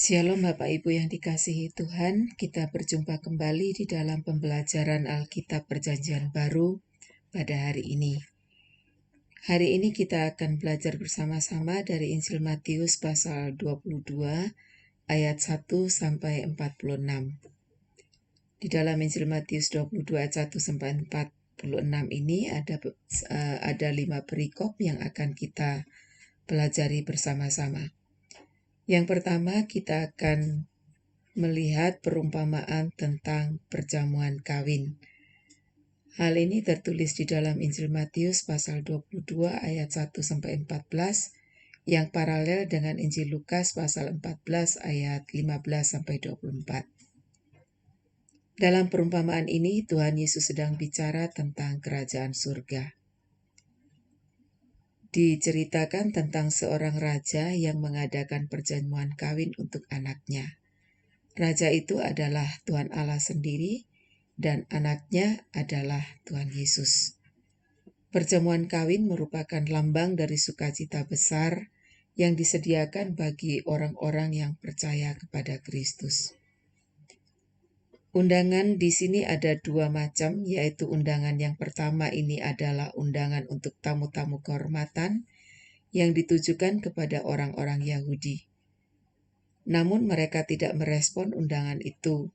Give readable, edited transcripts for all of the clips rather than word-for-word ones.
Shalom Bapak Ibu yang dikasihi Tuhan, kita berjumpa kembali di dalam pembelajaran Alkitab Perjanjian Baru pada hari ini. Hari ini kita akan belajar bersama-sama dari Injil Matius pasal 22 ayat 1 sampai 46. Di dalam Injil Matius 22 ayat 1 sampai 46 ini ada 5 perikop yang akan kita pelajari bersama-sama. Yang pertama, kita akan melihat perumpamaan tentang perjamuan kawin. Hal ini tertulis di dalam Injil Matius pasal 22 ayat 1 sampai 14 yang paralel dengan Injil Lukas pasal 14 ayat 15 sampai 24. Dalam perumpamaan ini Tuhan Yesus sedang bicara tentang kerajaan surga. Diceritakan tentang seorang raja yang mengadakan perjamuan kawin untuk anaknya. Raja itu adalah Tuhan Allah sendiri dan anaknya adalah Tuhan Yesus. Perjamuan kawin merupakan lambang dari sukacita besar yang disediakan bagi orang-orang yang percaya kepada Kristus. Undangan di sini ada 2 macam, yaitu undangan yang pertama ini adalah undangan untuk tamu-tamu kehormatan yang ditujukan kepada orang-orang Yahudi. Namun mereka tidak merespon undangan itu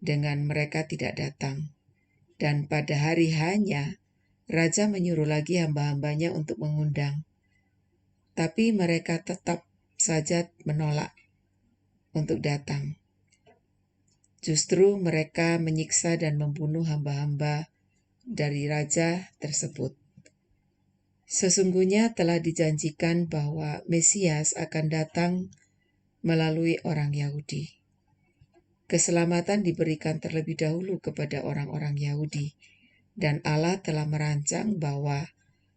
dengan mereka tidak datang. Dan pada hari H-nya, Raja menyuruh lagi hamba-hambanya untuk mengundang. Tapi mereka tetap saja menolak untuk datang. Justru mereka menyiksa dan membunuh hamba-hamba dari Raja tersebut. Sesungguhnya telah dijanjikan bahwa Mesias akan datang melalui orang Yahudi. Keselamatan diberikan terlebih dahulu kepada orang-orang Yahudi, dan Allah telah merancang bahwa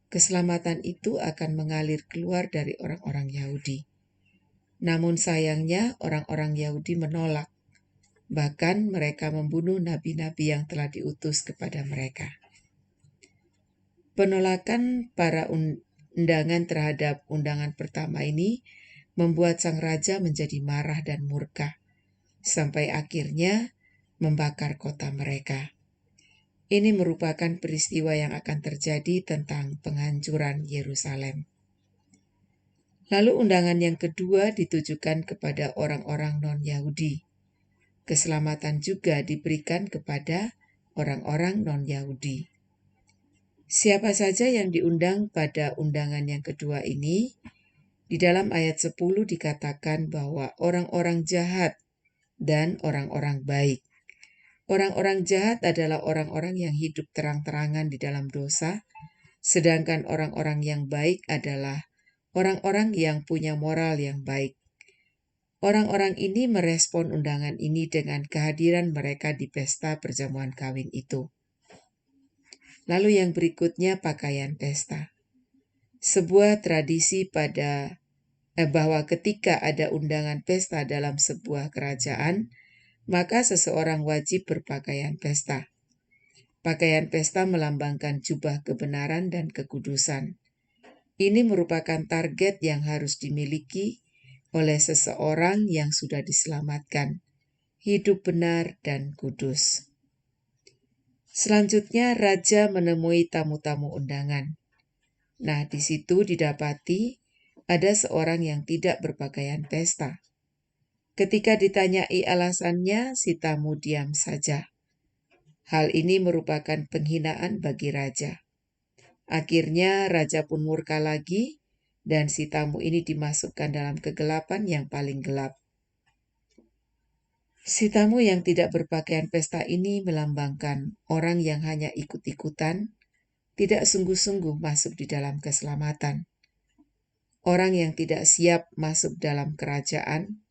keselamatan itu akan mengalir keluar dari orang-orang Yahudi. Namun sayangnya orang-orang Yahudi menolak, bahkan mereka membunuh nabi-nabi yang telah diutus kepada mereka. Penolakan para undangan terhadap undangan pertama ini membuat sang raja menjadi marah dan murka, sampai akhirnya membakar kota mereka. Ini merupakan peristiwa yang akan terjadi tentang penghancuran Yerusalem. Lalu undangan yang kedua ditujukan kepada orang-orang non-Yahudi. Keselamatan juga diberikan kepada orang-orang non-Yahudi. Siapa saja yang diundang pada undangan yang kedua ini, di dalam ayat 10 dikatakan bahwa orang-orang jahat dan orang-orang baik. Orang-orang jahat adalah orang-orang yang hidup terang-terangan di dalam dosa, sedangkan orang-orang yang baik adalah orang-orang yang punya moral yang baik. Orang-orang ini merespon undangan ini dengan kehadiran mereka di pesta perjamuan kawin itu. Lalu yang berikutnya pakaian pesta. Sebuah tradisi bahwa ketika ada undangan pesta dalam sebuah kerajaan, maka seseorang wajib berpakaian pesta. Pakaian pesta melambangkan jubah kebenaran dan kekudusan. Ini merupakan target yang harus dimiliki oleh seseorang yang sudah diselamatkan, hidup benar dan kudus. Selanjutnya, raja menemui tamu-tamu undangan. Nah, di situ didapati ada seorang yang tidak berpakaian pesta. Ketika ditanyai alasannya, si tamu diam saja. Hal ini merupakan penghinaan bagi raja. Akhirnya raja pun murka lagi dan si tamu ini dimasukkan dalam kegelapan yang paling gelap. Si tamu yang tidak berpakaian pesta ini melambangkan orang yang hanya ikut-ikutan, tidak sungguh-sungguh masuk di dalam keselamatan. Orang yang tidak siap masuk dalam kerajaan,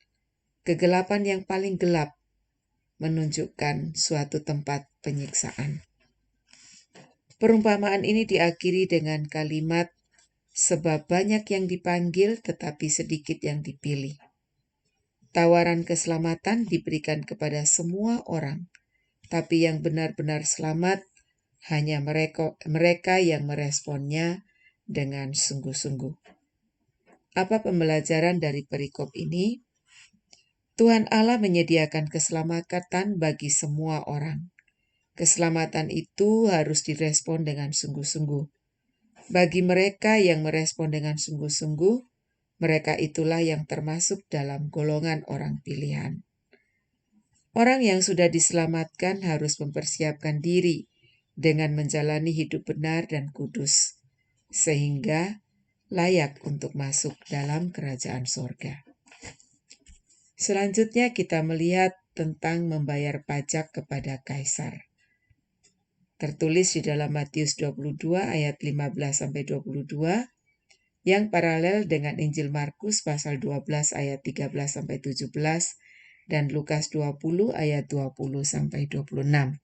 kegelapan yang paling gelap menunjukkan suatu tempat penyiksaan. Perumpamaan ini diakhiri dengan kalimat, sebab banyak yang dipanggil tetapi sedikit yang dipilih. Tawaran keselamatan diberikan kepada semua orang, tapi yang benar-benar selamat hanya mereka yang meresponnya dengan sungguh-sungguh. Apa pembelajaran dari perikop ini? Tuhan Allah menyediakan keselamatan bagi semua orang. Keselamatan itu harus direspon dengan sungguh-sungguh. Bagi mereka yang merespon dengan sungguh-sungguh, mereka itulah yang termasuk dalam golongan orang pilihan. Orang yang sudah diselamatkan harus mempersiapkan diri dengan menjalani hidup benar dan kudus, sehingga layak untuk masuk dalam kerajaan sorga. Selanjutnya kita melihat tentang membayar pajak kepada kaisar. Tertulis di dalam Matius 22 ayat 15-22 yang paralel dengan Injil Markus pasal 12 ayat 13-17 dan Lukas 20 ayat 20-26.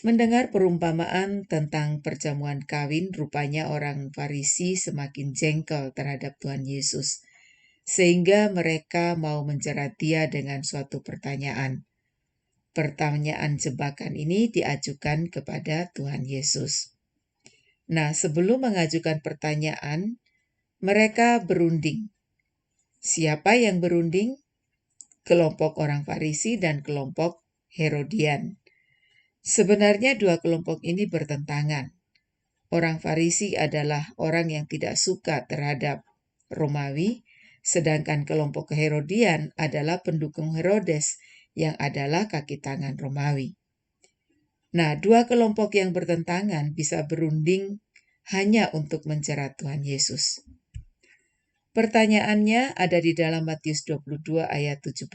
Mendengar perumpamaan tentang perjamuan kawin, rupanya orang Farisi semakin jengkel terhadap Tuhan Yesus, sehingga mereka mau menjerat Dia dengan suatu pertanyaan. Pertanyaan jebakan ini diajukan kepada Tuhan Yesus. Nah, sebelum mengajukan pertanyaan, mereka berunding. Siapa yang berunding? Kelompok orang Farisi dan kelompok Herodian. Sebenarnya dua kelompok ini bertentangan. Orang Farisi adalah orang yang tidak suka terhadap Romawi, sedangkan kelompok Herodian adalah pendukung Herodes yang adalah kaki tangan Romawi. Nah, dua kelompok yang bertentangan bisa berunding hanya untuk menjerat Tuhan Yesus. Pertanyaannya ada di dalam Matius 22 ayat 17.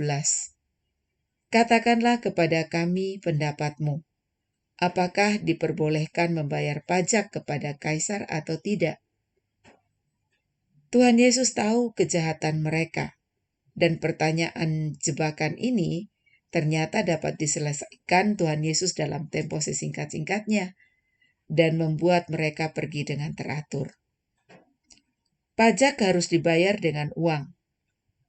Katakanlah kepada kami pendapatmu. Apakah diperbolehkan membayar pajak kepada kaisar atau tidak? Tuhan Yesus tahu kejahatan mereka, dan pertanyaan jebakan ini ternyata dapat diselesaikan Tuhan Yesus dalam tempo sesingkat-singkatnya dan membuat mereka pergi dengan teratur. Pajak harus dibayar dengan uang,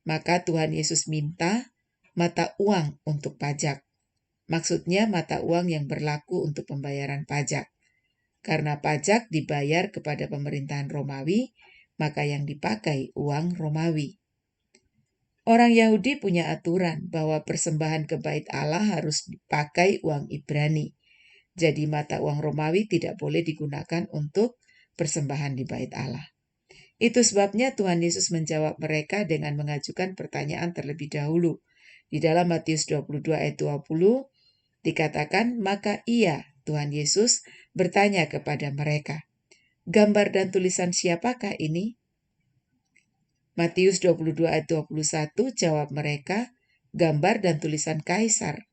maka Tuhan Yesus minta mata uang untuk pajak. Maksudnya mata uang yang berlaku untuk pembayaran pajak. Karena pajak dibayar kepada pemerintahan Romawi, maka yang dipakai uang Romawi. Orang Yahudi punya aturan bahwa persembahan ke bait Allah harus dipakai uang Ibrani. Jadi mata uang Romawi tidak boleh digunakan untuk persembahan di bait Allah. Itu sebabnya Tuhan Yesus menjawab mereka dengan mengajukan pertanyaan terlebih dahulu. Di dalam Matius 22 ayat 20 dikatakan, maka ia, Tuhan Yesus, bertanya kepada mereka, gambar dan tulisan siapakah ini? Matius 22 ayat 21 jawab mereka, gambar dan tulisan kaisar.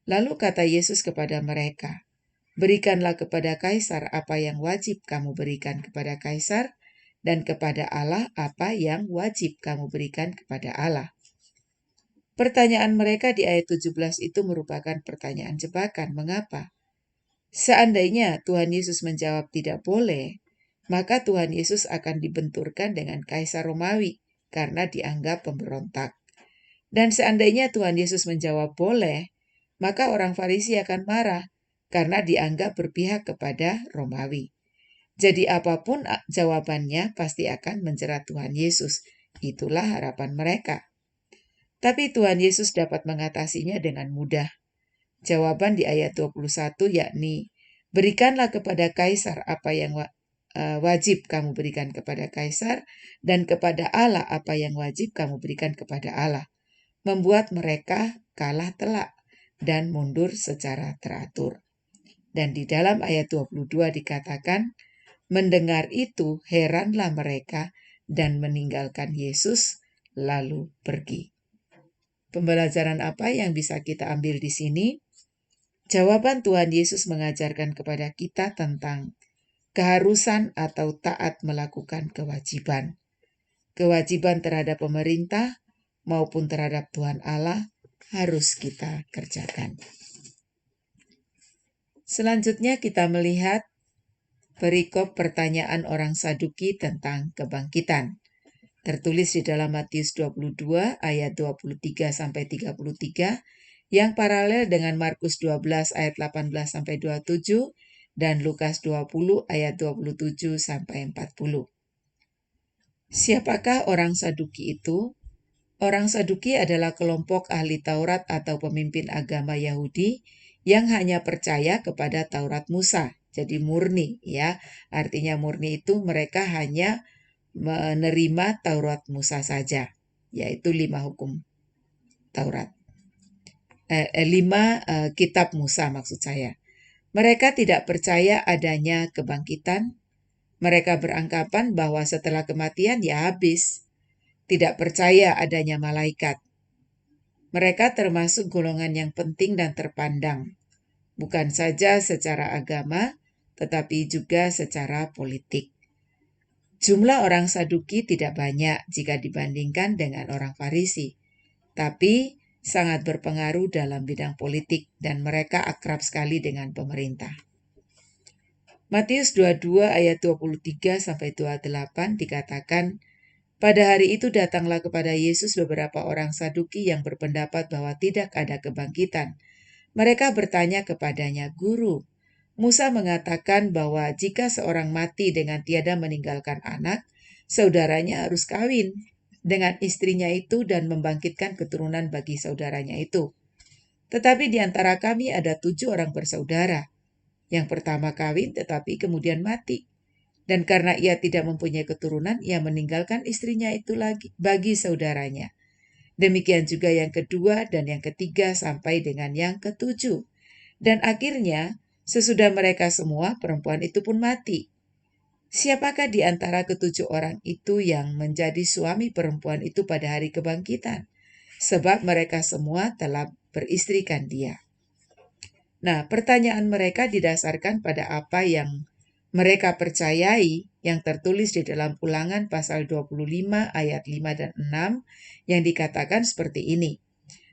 Lalu kata Yesus kepada mereka, berikanlah kepada kaisar apa yang wajib kamu berikan kepada kaisar, dan kepada Allah apa yang wajib kamu berikan kepada Allah. Pertanyaan mereka di ayat 17 itu merupakan pertanyaan jebakan. Mengapa? Seandainya Tuhan Yesus menjawab tidak boleh, maka Tuhan Yesus akan dibenturkan dengan Kaisar Romawi karena dianggap pemberontak. Dan seandainya Tuhan Yesus menjawab boleh, maka orang Farisi akan marah karena dianggap berpihak kepada Romawi. Jadi apapun jawabannya pasti akan menjerat Tuhan Yesus. Itulah harapan mereka. Tapi Tuhan Yesus dapat mengatasinya dengan mudah. Jawaban di ayat 21 yakni, berikanlah kepada kaisar apa yang wajib kamu berikan kepada kaisar, dan kepada Allah apa yang wajib kamu berikan kepada Allah. Membuat mereka kalah telak dan mundur secara teratur. Dan di dalam ayat 22 dikatakan, mendengar itu heranlah mereka dan meninggalkan Yesus lalu pergi. Pembelajaran apa yang bisa kita ambil di sini? Jawaban Tuhan Yesus mengajarkan kepada kita tentang keharusan atau taat melakukan kewajiban. Kewajiban terhadap pemerintah maupun terhadap Tuhan Allah harus kita kerjakan. Selanjutnya kita melihat perikop pertanyaan orang Saduki tentang kebangkitan. Tertulis di dalam Matius 22 ayat 23-33 yang paralel dengan Markus 12 ayat 18-27 dan Lukas 20 ayat 27-40. Siapakah orang Saduki itu? Orang Saduki adalah kelompok ahli Taurat atau pemimpin agama Yahudi yang hanya percaya kepada Taurat Musa. Jadi murni ya. Artinya murni itu mereka hanya menerima Taurat Musa saja, yaitu 5 hukum Taurat. 5 kitab Musa maksud saya. Mereka tidak percaya adanya kebangkitan. Mereka beranggapan bahwa setelah kematian ya habis. Tidak percaya adanya malaikat. Mereka termasuk golongan yang penting dan terpandang, bukan saja secara agama, tetapi juga secara politik. Jumlah orang Saduki tidak banyak jika dibandingkan dengan orang Farisi, tapi sangat berpengaruh dalam bidang politik dan mereka akrab sekali dengan pemerintah. Matius 22 ayat 23-28 dikatakan, pada hari itu datanglah kepada Yesus beberapa orang Saduki yang berpendapat bahwa tidak ada kebangkitan. Mereka bertanya kepadanya, "Guru, Musa mengatakan bahwa jika seorang mati dengan tiada meninggalkan anak, saudaranya harus kawin dengan istrinya itu dan membangkitkan keturunan bagi saudaranya itu. Tetapi di antara kami ada 7 orang bersaudara. Yang pertama kawin tetapi kemudian mati. Dan karena ia tidak mempunyai keturunan, ia meninggalkan istrinya itu lagi bagi saudaranya. Demikian juga yang kedua dan yang ketiga sampai dengan yang ketujuh. Dan akhirnya, sesudah mereka semua, perempuan itu pun mati. Siapakah di antara ketujuh orang itu yang menjadi suami perempuan itu pada hari kebangkitan? Sebab mereka semua telah beristrikan dia." Nah, pertanyaan mereka didasarkan pada apa yang mereka percayai yang tertulis di dalam Ulangan pasal 25 ayat 5 dan 6 yang dikatakan seperti ini.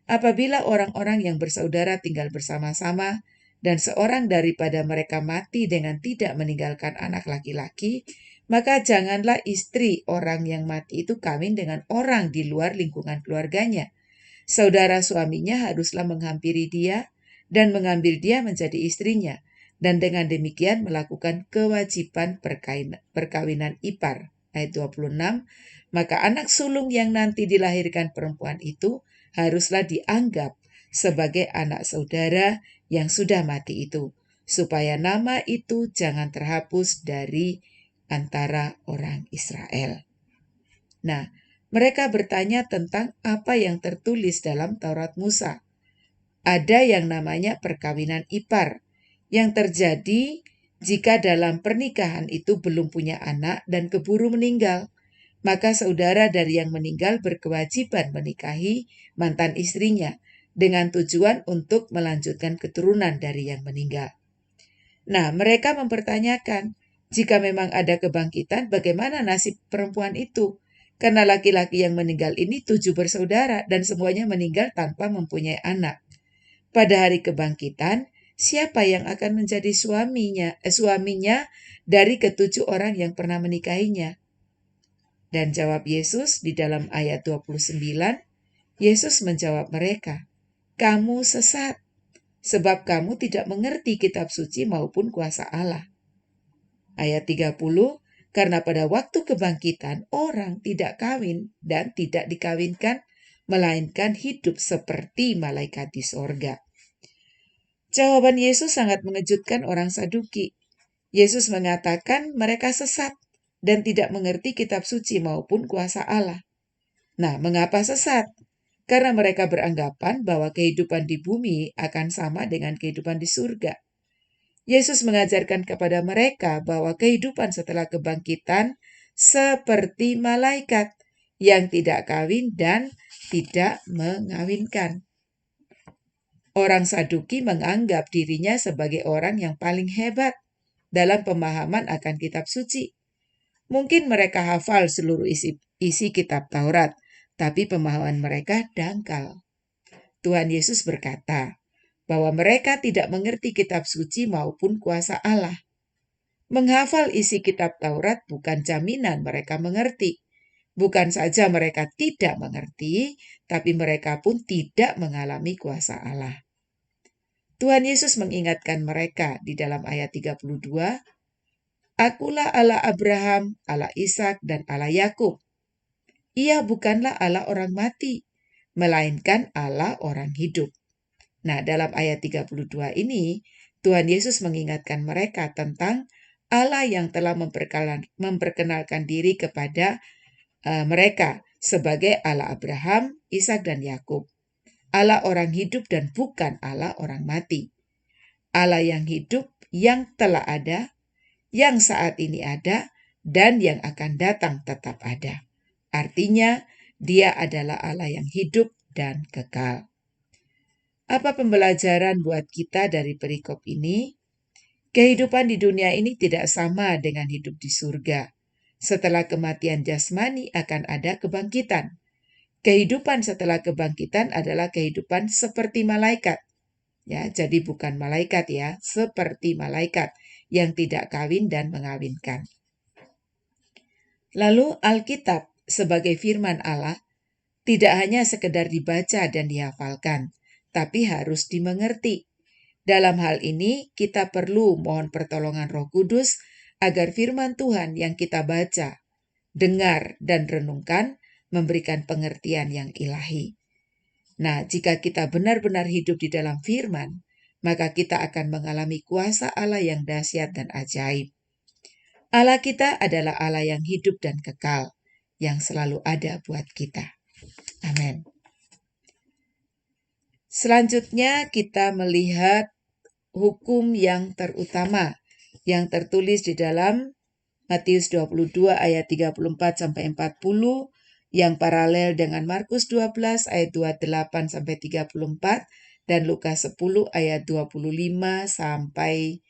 Apabila orang-orang yang bersaudara tinggal bersama-sama dan seorang daripada mereka mati dengan tidak meninggalkan anak laki-laki, maka janganlah istri orang yang mati itu kawin dengan orang di luar lingkungan keluarganya. Saudara suaminya haruslah menghampiri dia dan mengambil dia menjadi istrinya, dan dengan demikian melakukan kewajiban perkawinan ipar. Ayat 26, maka anak sulung yang nanti dilahirkan perempuan itu haruslah dianggap sebagai anak saudara yang sudah mati itu, supaya nama itu jangan terhapus dari antara orang Israel. Nah, mereka bertanya tentang apa yang tertulis dalam Taurat Musa. Ada yang namanya perkawinan ipar, yang terjadi jika dalam pernikahan itu belum punya anak dan keburu meninggal. Maka saudara dari yang meninggal berkewajiban menikahi mantan istrinya dengan tujuan untuk melanjutkan keturunan dari yang meninggal. Nah, mereka mempertanyakan, jika memang ada kebangkitan, bagaimana nasib perempuan itu? Karena laki-laki yang meninggal ini 7 bersaudara dan semuanya meninggal tanpa mempunyai anak. Pada hari kebangkitan, siapa yang akan menjadi suaminya dari ketujuh orang yang pernah menikahinya? Dan jawab Yesus di dalam ayat 29, Yesus menjawab mereka, "Kamu sesat, sebab kamu tidak mengerti kitab suci maupun kuasa Allah." Ayat 30, karena pada waktu kebangkitan orang tidak kawin dan tidak dikawinkan, melainkan hidup seperti malaikat di sorga. Jawaban Yesus sangat mengejutkan orang Saduki. Yesus mengatakan mereka sesat dan tidak mengerti kitab suci maupun kuasa Allah. Nah, mengapa sesat? Karena mereka beranggapan bahwa kehidupan di bumi akan sama dengan kehidupan di surga. Yesus mengajarkan kepada mereka bahwa kehidupan setelah kebangkitan seperti malaikat yang tidak kawin dan tidak mengawinkan. Orang Saduki menganggap dirinya sebagai orang yang paling hebat dalam pemahaman akan kitab suci. Mungkin mereka hafal seluruh isi kitab Taurat, tapi pemahaman mereka dangkal. Tuhan Yesus berkata bahwa mereka tidak mengerti kitab suci maupun kuasa Allah. Menghafal isi kitab Taurat bukan jaminan mereka mengerti. Bukan saja mereka tidak mengerti, tapi mereka pun tidak mengalami kuasa Allah. Tuhan Yesus mengingatkan mereka di dalam ayat 32, "Akulah Allah Abraham, Allah Ishak, dan Allah Yakub." Ia bukanlah Allah orang mati, melainkan Allah orang hidup. Nah, dalam ayat 32 ini, Tuhan Yesus mengingatkan mereka tentang Allah yang telah memperkenalkan diri kepada mereka sebagai Allah Abraham, Ishak, dan Yakub. Allah orang hidup dan bukan Allah orang mati. Allah yang hidup, yang telah ada, yang saat ini ada, dan yang akan datang tetap ada. Artinya, Dia adalah Allah yang hidup dan kekal. Apa pembelajaran buat kita dari perikop ini? Kehidupan di dunia ini tidak sama dengan hidup di surga. Setelah kematian jasmani akan ada kebangkitan. Kehidupan setelah kebangkitan adalah kehidupan seperti malaikat. Ya, jadi bukan malaikat ya, seperti malaikat yang tidak kawin dan mengawinkan. Lalu Alkitab sebagai firman Allah tidak hanya sekedar dibaca dan dihafalkan, tapi harus dimengerti. Dalam hal ini kita perlu mohon pertolongan Roh Kudus agar firman Tuhan yang kita baca, dengar, dan renungkan memberikan pengertian yang ilahi. Nah, jika kita benar-benar hidup di dalam firman, maka kita akan mengalami kuasa Allah yang dahsyat dan ajaib. Allah kita adalah Allah yang hidup dan kekal, yang selalu ada buat kita. Amin. Selanjutnya kita melihat hukum yang terutama yang tertulis di dalam Matius 22 ayat 34 sampai 40 yang paralel dengan Markus 12 ayat 28 sampai 34 dan Lukas 10 ayat 25 sampai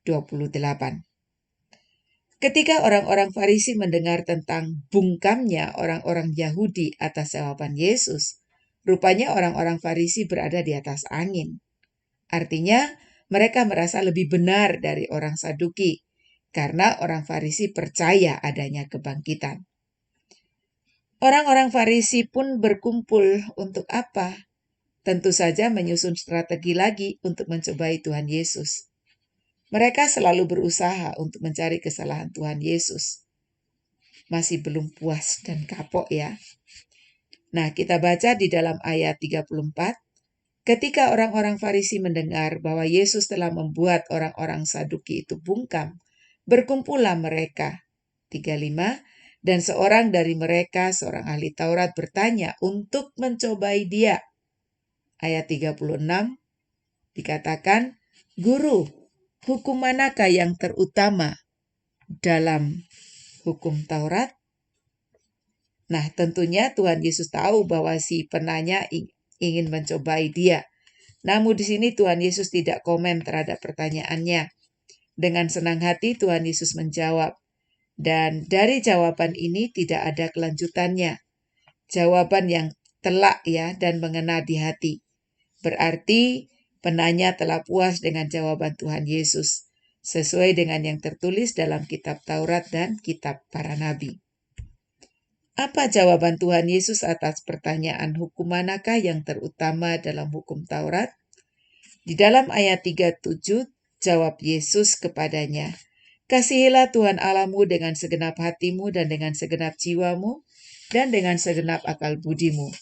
28. Ketika orang-orang Farisi mendengar tentang bungkamnya orang-orang Yahudi atas jawaban Yesus, rupanya orang-orang Farisi berada di atas angin. Artinya, mereka merasa lebih benar dari orang Saduki, karena orang Farisi percaya adanya kebangkitan. Orang-orang Farisi pun berkumpul untuk apa? Tentu saja menyusun strategi lagi untuk mencobai Tuhan Yesus. Mereka selalu berusaha untuk mencari kesalahan Tuhan Yesus. Masih belum puas dan kapok ya. Nah, kita baca di dalam ayat 34. Ketika orang-orang Farisi mendengar bahwa Yesus telah membuat orang-orang Saduki itu bungkam, berkumpullah mereka. 35. Dan seorang dari mereka, seorang ahli Taurat, bertanya untuk mencobai dia. Ayat 36 dikatakan, Guru, hukum manakah yang terutama dalam hukum Taurat? Nah, tentunya Tuhan Yesus tahu bahwa si penanya ingin mencobai dia. Namun di sini Tuhan Yesus tidak komen terhadap pertanyaannya. Dengan senang hati Tuhan Yesus menjawab. Dan dari jawaban ini tidak ada kelanjutannya. Jawaban yang telak ya dan mengena di hati. Berarti penanya telah puas dengan jawaban Tuhan Yesus. Sesuai dengan yang tertulis dalam kitab Taurat dan kitab para nabi. Apa jawaban Tuhan Yesus atas pertanyaan hukum manakah yang terutama dalam hukum Taurat? Di dalam ayat 37, jawab Yesus kepadanya, Kasihilah Tuhan Allahmu dengan segenap hatimu dan dengan segenap jiwamu dan dengan segenap akal budimu.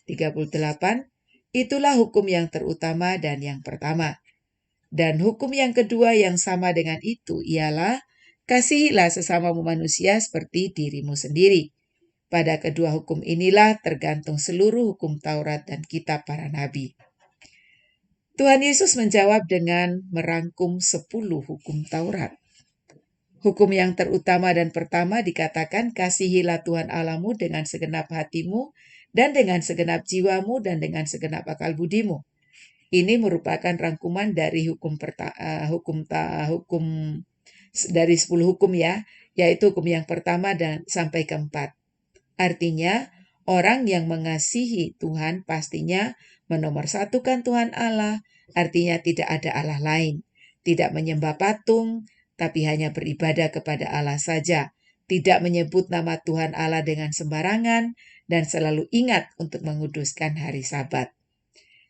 38, itulah hukum yang terutama dan yang pertama. Dan hukum yang kedua yang sama dengan itu ialah, kasihilah sesamamu manusia seperti dirimu sendiri. Pada kedua hukum inilah tergantung seluruh hukum Taurat dan kitab para nabi. Tuhan Yesus menjawab dengan merangkum 10 hukum Taurat. Hukum yang terutama dan pertama dikatakan kasihilah Tuhan Allahmu dengan segenap hatimu dan dengan segenap jiwamu dan dengan segenap akal budimu. Ini merupakan rangkuman dari hukum dari 10 hukum ya, yaitu hukum yang pertama dan sampai keempat. Artinya, orang yang mengasihi Tuhan pastinya menomorsatukan Tuhan Allah, artinya tidak ada Allah lain, tidak menyembah patung, tapi hanya beribadah kepada Allah saja, tidak menyebut nama Tuhan Allah dengan sembarangan, dan selalu ingat untuk menguduskan hari Sabat.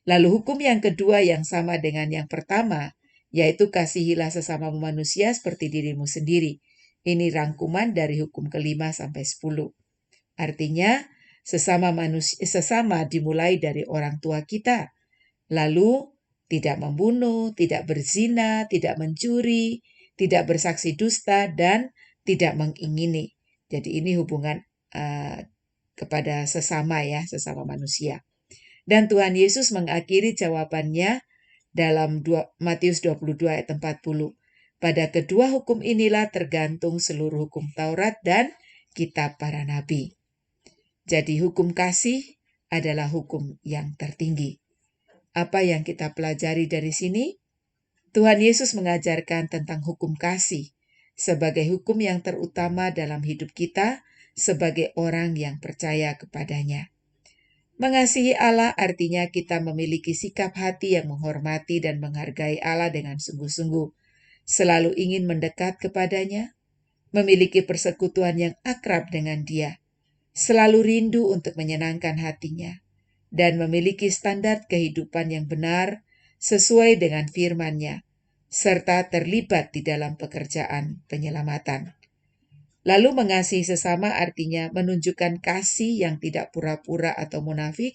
Lalu hukum yang kedua yang sama dengan yang pertama, yaitu kasihilah sesama manusia seperti dirimu sendiri. Ini rangkuman dari hukum kelima sampai 10. Artinya, Sesama dimulai dari orang tua kita. Lalu tidak membunuh, tidak berzina, tidak mencuri, tidak bersaksi dusta, dan tidak mengingini. Jadi ini hubungan kepada sesama ya, sesama manusia. Dan Tuhan Yesus mengakhiri jawabannya dalam Matius 22 ayat 40. Pada kedua hukum inilah tergantung seluruh hukum Taurat dan kitab para nabi. Jadi hukum kasih adalah hukum yang tertinggi. Apa yang kita pelajari dari sini? Tuhan Yesus mengajarkan tentang hukum kasih sebagai hukum yang terutama dalam hidup kita sebagai orang yang percaya kepadanya. Mengasihi Allah artinya kita memiliki sikap hati yang menghormati dan menghargai Allah dengan sungguh-sungguh, selalu ingin mendekat kepadanya, memiliki persekutuan yang akrab dengan Dia, selalu rindu untuk menyenangkan hatinya, dan memiliki standar kehidupan yang benar sesuai dengan firman-Nya, serta terlibat di dalam pekerjaan penyelamatan. Lalu mengasihi sesama artinya menunjukkan kasih yang tidak pura-pura atau munafik,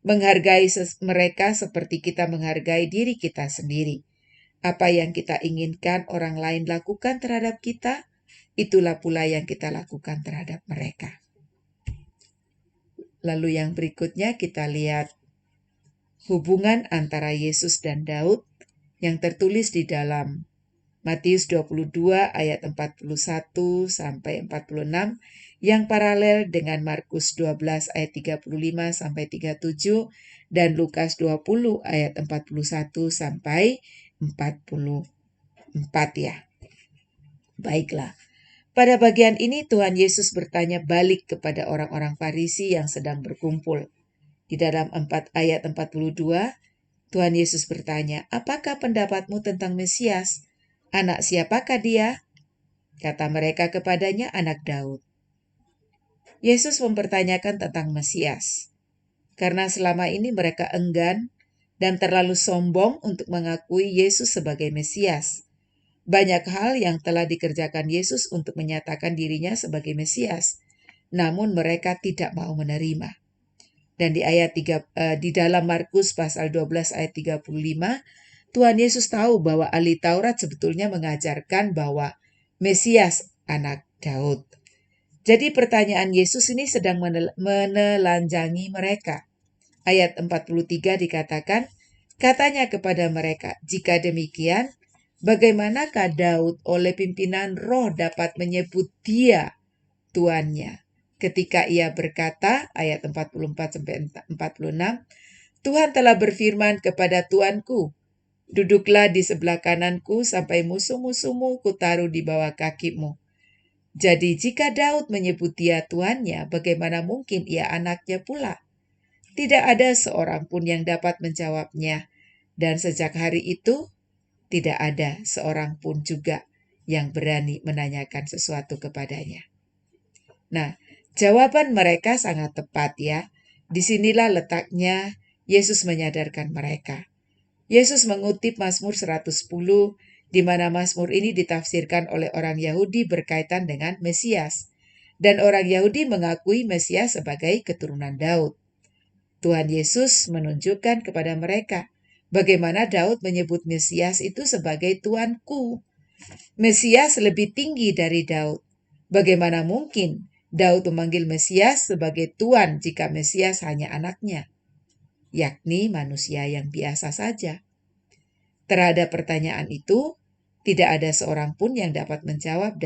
menghargai mereka seperti kita menghargai diri kita sendiri. Apa yang kita inginkan orang lain lakukan terhadap kita, itulah pula yang kita lakukan terhadap mereka. Lalu yang berikutnya kita lihat hubungan antara Yesus dan Daud yang tertulis di dalam Matius 22 ayat 41 sampai 46 yang paralel dengan Markus 12 ayat 35 sampai 37 dan Lukas 20 ayat 41 sampai 44 ya. Baiklah. Pada bagian ini Tuhan Yesus bertanya balik kepada orang-orang Farisi yang sedang berkumpul. Di dalam ayat 42, Tuhan Yesus bertanya, "Apakah pendapatmu tentang Mesias? Anak siapakah dia?" Kata mereka kepadanya, "Anak Daud." Yesus mempertanyakan tentang Mesias, karena selama ini mereka enggan dan terlalu sombong untuk mengakui Yesus sebagai Mesias. Banyak hal yang telah dikerjakan Yesus untuk menyatakan dirinya sebagai Mesias, namun mereka tidak mau menerima. Dan di dalam Markus pasal 12 ayat 35, Tuhan Yesus tahu bahwa ahli Taurat sebetulnya mengajarkan bahwa Mesias anak Daud. Jadi pertanyaan Yesus ini sedang menelanjangi mereka. Ayat 43 dikatakan, katanya kepada mereka, "Jika demikian, bagaimanakah Daud oleh pimpinan roh dapat menyebut dia tuannya?" Ketika ia berkata, ayat 44-46, "Tuhan telah berfirman kepada Tuanku, duduklah di sebelah kananku sampai musuh-musuhmu kutaruh di bawah kakimu." Jadi jika Daud menyebut dia tuannya, bagaimana mungkin ia anaknya pula? Tidak ada seorang pun yang dapat menjawabnya. Dan sejak hari itu, tidak ada seorang pun juga yang berani menanyakan sesuatu kepadanya. Nah, jawaban mereka sangat tepat ya. Disinilah letaknya Yesus menyadarkan mereka. Yesus mengutip Mazmur 110, di mana Mazmur ini ditafsirkan oleh orang Yahudi berkaitan dengan Mesias. Dan orang Yahudi mengakui Mesias sebagai keturunan Daud. Tuhan Yesus menunjukkan kepada mereka bagaimana Daud menyebut Mesias itu sebagai Tuanku. Mesias lebih tinggi dari Daud. Bagaimana mungkin Daud memanggil Mesias sebagai Tuan jika Mesias hanya anaknya, yakni manusia yang biasa saja? Terhadap pertanyaan itu, tidak ada seorang pun yang dapat menjawab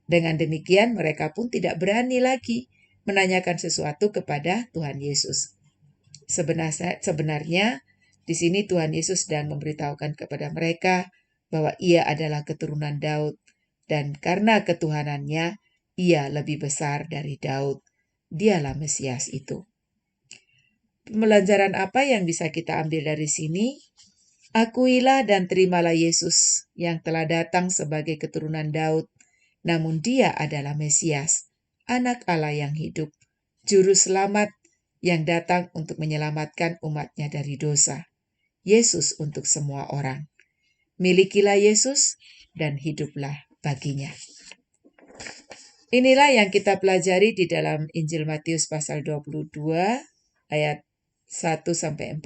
Dengan demikian, mereka pun tidak berani lagi menanyakan sesuatu kepada Tuhan Yesus. Sebenarnya, di sini Tuhan Yesus sedang memberitahukan kepada mereka bahwa ia adalah keturunan Daud, dan karena ketuhanannya, ia lebih besar dari Daud. Dialah Mesias itu. Pelajaran apa yang bisa kita ambil dari sini? Akuilah dan terimalah Yesus yang telah datang sebagai keturunan Daud, namun dia adalah Mesias, anak Allah yang hidup, juru selamat yang datang untuk menyelamatkan umatnya dari dosa. Yesus untuk semua orang. Milikilah Yesus dan hiduplah baginya. Inilah yang kita pelajari di dalam Injil Matius pasal 22 ayat 1-46.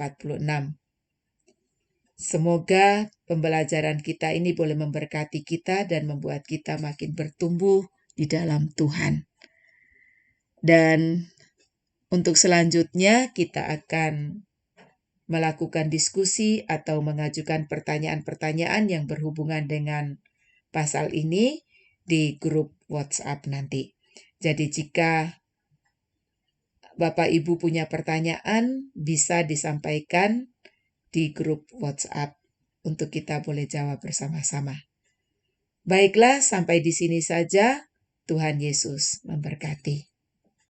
Semoga pembelajaran kita ini boleh memberkati kita dan membuat kita makin bertumbuh di dalam Tuhan. Dan untuk selanjutnya kita akan melakukan diskusi atau mengajukan pertanyaan-pertanyaan yang berhubungan dengan pasal ini di grup WhatsApp nanti. Jadi jika Bapak Ibu punya pertanyaan, bisa disampaikan di grup WhatsApp untuk kita boleh jawab bersama-sama. Baiklah, sampai di sini saja. Tuhan Yesus memberkati.